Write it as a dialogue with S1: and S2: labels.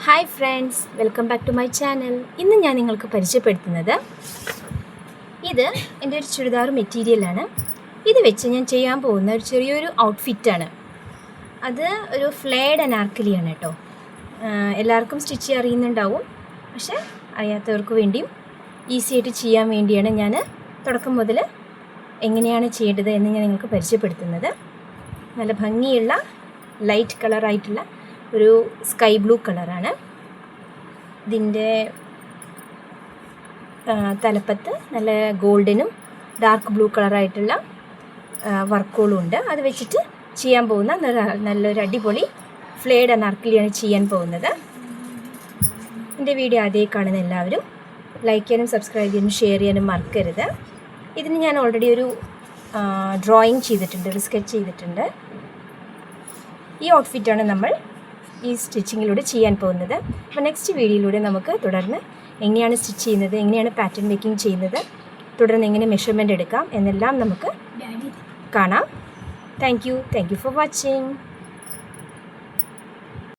S1: Hi friends, welcome back to my channel. ഇന്ന് ഞാൻ നിങ്ങൾക്ക് പരിചയപ്പെടുത്തുന്നത് ഇത് എൻ്റെ ഒരു ചുരിദാർ മെറ്റീരിയലാണ്. ഇത് വെച്ച് ഞാൻ ചെയ്യാൻ പോകുന്ന ഒരു ചെറിയൊരു ഔട്ട്ഫിറ്റാണ്. അത് ഒരു ഫ്ലെയർഡ് അനാർക്കലിയാണ് കേട്ടോ. എല്ലാവർക്കും സ്റ്റിച്ച് അറിയുന്നുണ്ടാവും, പക്ഷേ അറിയാത്തവർക്ക് വേണ്ടിയും ഈസി ആയിട്ട് ചെയ്യാൻ വേണ്ടിയാണ് ഞാൻ തുടക്കം മുതൽ എങ്ങനെയാണ് ചെയ്യേണ്ടത് എന്ന് ഞാൻ നിങ്ങൾക്ക് പരിചയപ്പെടുത്തുന്നത്. നല്ല ഭംഗിയുള്ള ലൈറ്റ് കളറായിട്ടുള്ള ഒരു സ്കൈ ബ്ലൂ കളറാണ്. ഇതിൻ്റെ തലപ്പത്ത് നല്ല ഗോൾഡനും ഡാർക്ക് ബ്ലൂ കളറായിട്ടുള്ള വർക്കുകളും ഉണ്ട്. അത് വെച്ചിട്ട് ചെയ്യാൻ പോകുന്ന നല്ലൊരു അടിപൊളി ഫ്ലെയർഡ് അനാർക്കലിയാണ് ചെയ്യാൻ പോകുന്നത്. എൻ്റെ വീഡിയോ ആദ്യമായി കാണുന്ന എല്ലാവരും ലൈക്ക് ചെയ്യാനും സബ്സ്ക്രൈബ് ചെയ്യാനും ഷെയർ ചെയ്യാനും മറക്കരുത്. ഇതിന് ഞാൻ ഓൾറെഡി ഒരു ഡ്രോയിങ് ചെയ്തിട്ടുണ്ട്, ഒരു സ്കെച്ച് ചെയ്തിട്ടുണ്ട്. ഈ ഔട്ട്ഫിറ്റാണ് നമ്മൾ ഈ സ്റ്റിച്ചിങ്ങിലൂടെ ചെയ്യാൻ പോകുന്നത്. അപ്പോൾ നെക്സ്റ്റ് വീഡിയോയിലൂടെ നമുക്ക് തുടർന്ന് എങ്ങനെയാണ് സ്റ്റിച്ച് ചെയ്യുന്നത്, എങ്ങനെയാണ് പാറ്റേൺ മേക്കിംഗ് ചെയ്യുന്നത്, തുടർന്ന് എങ്ങനെ മെഷർമെൻറ്റ് എടുക്കാം എന്നെല്ലാം നമുക്ക് കാണാം. Thank you for watching.